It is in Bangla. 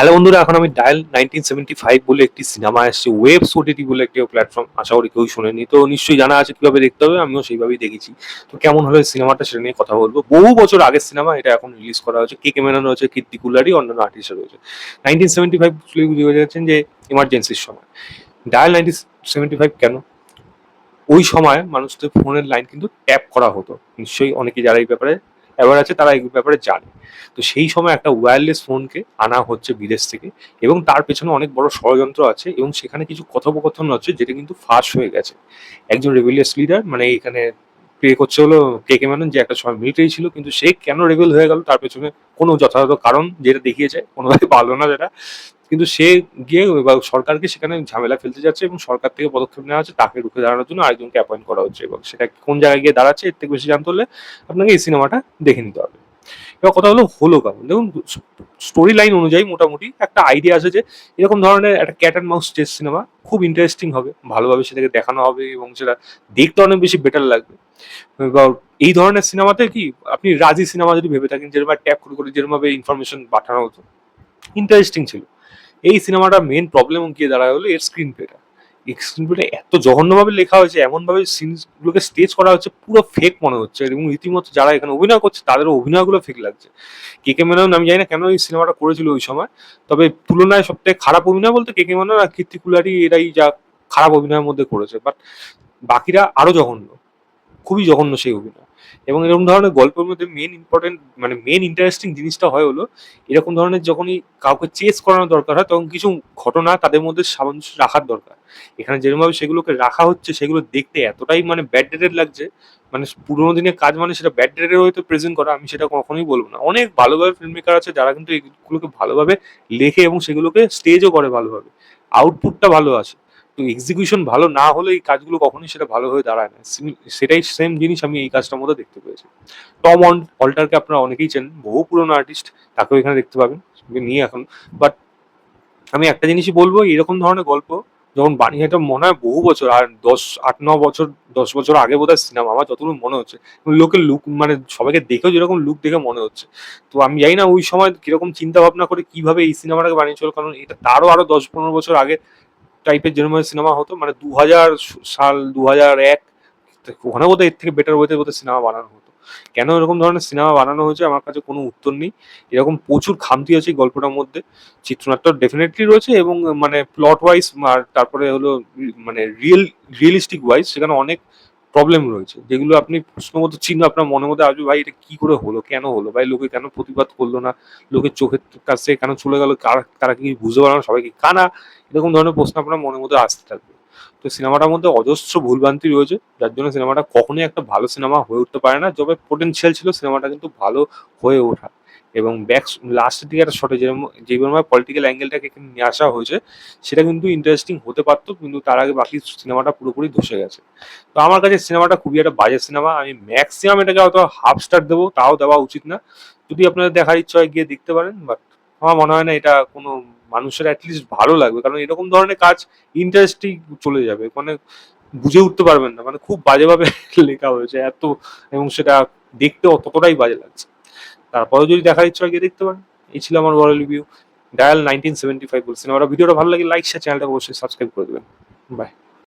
হ্যালো বন্ধুরা, এখন আমি ডায়াল 1975 বলে একটি সিনেমা এসছে, ওয়েবস ওটিটি বলে একটি প্ল্যাটফর্ম। আশা করি কেউ শোনেনি, তো নিশ্চয়ই জানা আছে কিভাবে দেখতে হবে। আমিও সেইভাবেই দেখেছি। তো কেমন হলো সিনেমাটা সেটা নিয়ে কথা বলবো। বহু বছর আগের সিনেমা, এটা এখন রিলিজ করা হয়েছে। কে কে মেনন রয়েছে, কীর্তি কুলারি, অন্যান্য আর্টিস্ট রয়েছে। 1975 বুঝে যাচ্ছেন যে ইমার্জেন্সির সময়। ডায়াল 1975 কেন? ওই সময় মানুষদের ফোনের লাইন কিন্তু ট্যাপ করা হতো। নিশ্চয়ই অনেকে যারা এই ব্যাপারে অ্যাওয়ার আছে তারা এই ব্যাপারে জানে। তো সেই সময় একটা ওয়্যারলেস ফোনকে আনা হচ্ছে বিদেশ থেকে, এবং তার পেছনে অনেক বড় ষড়যন্ত্র আছে, এবং সেখানে কিছু কথোপকথন হচ্ছে যেটা কিন্তু ফাঁস হয়ে গেছে। একজন রেবেলিয়াস লিডার, মানে এখানে প্লে করছে হলো কে কে মেনন, যে একটা সময় মিলিটারি ছিল, কিন্তু সে কেন রেবেল হয়ে গেল তার পেছনে কোনো যথাযথ কারণ যেটা দেখিয়েছে কোনোভাবে পারলো না যেটা। কিন্তু সে গিয়ে এবার সরকারকে সেখানে ঝামেলা ফেলতে যাচ্ছে, এবং সরকার থেকে পদক্ষেপ নেওয়া হচ্ছে তাকে রুখে দাঁড়ানোর জন্য আরেকজনকে অ্যাপয়েন্ট করা হচ্ছে, এবং সেটা কোন জায়গায় গিয়ে দাঁড়াচ্ছে এর থেকে বেশি জানতে হলে আপনাকে এই সিনেমাটা দেখে নিতে হবে। এবার কথা হলো কেমন দেখুন। স্টোরি লাইন অনুযায়ী মোটামুটি একটা আইডিয়া আছে যে এরকম ধরনের একটা cat and mouse chase cinema খুব ইন্টারেস্টিং হবে, ভালোভাবে সেটাকে দেখানো হবে, এবং সেটা দেখতে অনেক বেশি বেটার লাগবে। এবার এই ধরনের সিনেমাতে কি আপনি রাজি সিনেমা যদি ভেবে থাকেন, যেরকম ট্যাপ করে করে যেরকম ভাবে ইনফরমেশন পাঠানো হতো, ইন্টারেস্টিং ছিল। এই সিনেমাটার মেন প্রবলেম গিয়ে দাঁড়ায় হলো এর স্ক্রিন প্লেটা। এই স্ক্রিন প্লেটা এত জঘন্যভাবে লেখা হয়েছে, এমনভাবে সিনগুলোকে স্টেজ করা হচ্ছে, পুরো ফেক মনে হচ্ছে, এবং রীতিমতো যারা এখানে অভিনয় করছে তাদেরও অভিনয়গুলো ফেক লাগছে। কে কে মেনন, আমি জানি না কেন এই সিনেমাটা করেছিল ওই সময়, তবে তুলনায় সবথেকে খারাপ অভিনয় বলতে কে কে মেনন আর কীর্তি কুলারি, এরাই যা খারাপ অভিনয়ের মধ্যে করেছে। বাট বাকিরা আরো জঘন্য, খুবই জঘন্য সেই অভিনয়। এবং এরকম ধরনের গল্পের মধ্যে মেন ইম্পর্টেন্ট, মানে মেন ইন্টারেস্টিং জিনিসটা হয় হলো এরকম ধরনের যখনই কাউকে চেস করানো দরকার হয়, তখন কিছু ঘটনা তাদের মধ্যে সামঞ্জস্য রাখার দরকার। এখানে যেরকমভাবে সেগুলোকে রাখা হচ্ছে, সেগুলো দেখতে এতটাই মানে ব্যাড ডেটেড লাগছে। মানে পুরোনো দিনের কাজ মানে সেটা ব্যাড ডেটেড হয়তো প্রেজেন্ট করা, আমি সেটা কখনোই বলবো না। অনেক ভালোভাবে ফিল্ম মেকার আছে যারা কিন্তু এগুলোকে ভালোভাবে লেখে, এবং সেগুলোকে স্টেজও করে ভালোভাবে। আউটপুটটা ভালো আসে। তো এক্সিকিউশন ভালো না হলে এই কাজগুলো কখনোই সেটা ভালো হয়ে দাঁড়ায় না। সেটাই সেম জিনিস আমি এই কাজটার মধ্যে দেখতে পেয়েছি। টম অল্টারকে আপনারা অনেকেই চেনেন, বহু পুরনো আর্টিস্ট, তাকেও এখানে দেখতে পাবেন নিয়ে এখন। বাট আমি একটা জিনিসই বলবো, এরকম ধরনের গল্প যখন বানিয়ে, এটা মনে হয় বহু বছর, আর 8-9 বছর 10 বছর আগে বোধহয় সিনেমা, আমার যতদূর মনে হচ্ছে। লোকের লুক, মানে সবাইকে দেখেও যেরকম লুক দেখে মনে হচ্ছে। তো আমি জানি না ওই সময় কিরকম চিন্তা ভাবনা করে কিভাবে এই সিনেমাটাকে বানিয়েছিল, কারণ এটা তারও আরো 10-15 বছর আগে টাইপের যেরকম সিনেমা হতো, মানে 2000 সাল, 2001, ওখানে বোধহয় এর থেকে বেটার ওয়েতে বোধহয় সিনেমা বানানো হতো। কেন এরকম ধরনের সিনেমা বানানো হয়েছে আমার কাছে কোনো উত্তর নেই। এরকম প্রচুর খামতি আছে এই গল্পটার মধ্যে। চিত্রনাট্য ডেফিনেটলি রয়েছে, এবং মানে প্লট ওয়াইজ আর তারপরে হলো মানে রিয়েলিস্টিক ওয়াইজ সেখানে অনেক প্রবলেম রয়েছে, যেগুলো আপনি প্রশ্নবোধক চিহ্ন আপনার মনের মধ্যে আসবে, ভাই এটা কি করে হলো, কেন হলো, ভাই লোকে কেন প্রতিবাদ করলো না, লোকের চোখের কাছে কেন চলে গেল, তারা কি বুঝতে পারলো না, সবাই কি কানা, এরকম ধরনের প্রশ্ন আপনার মনের মধ্যে আসতে থাকবে। তো সিনেমাটার মধ্যে অজস্র ভুলভ্রান্তি রয়েছে, যার জন্য সিনেমাটা কখনোই একটা ভালো সিনেমা হয়ে উঠতে পারে না। যবে পোটেনশিয়াল ছিল সিনেমাটা কিন্তু ভালো হয়ে ওঠা, এবং ব্যাক লাস্টের দিকে একটা শর্টে যেরকম পলিটিক্যাল অ্যাঙ্গেলটাকে এখানে নিয়ে আসা হয়েছে, সেটা কিন্তু ইন্টারেস্টিং হতে পারতো, কিন্তু তার আগে বাকি সিনেমাটা পুরোপুরি ধসে গেছে। তো আমার কাছে সিনেমাটা খুবই একটা বাজে সিনেমা। আমি ম্যাক্সিমাম এটাকে হয়তো হাফ স্টার দেবো, তাও দেওয়া উচিত না। যদি আপনাদের দেখার ইচ্ছা হয় গিয়ে দেখতে পারেন, বাট আমার মনে হয় না এটা কোনো মানুষের অ্যাটলিস্ট ভালো লাগবে, কারণ এরকম ধরনের কাজ ইন্টারেস্টিং চলে যাবে, মানে বুঝে উঠতে পারবেন না, মানে খুব বাজেভাবে লেখা হয়েছে এত, এবং সেটা দেখতে ততটাই বাজে লাগছে। তারপরে যদি দেখার ইচ্ছা হয় গিয়ে দেখতে পারেন। এই ছিল আমার বড় রিভিউ ডায়াল 1975 বল সিনেমাটা। ভিডিওটা ভালো লাগে লাইক শেয়ার, চ্যানেলটা অবশ্যই সাবস্ক্রাইব করে দেবেন। বাই।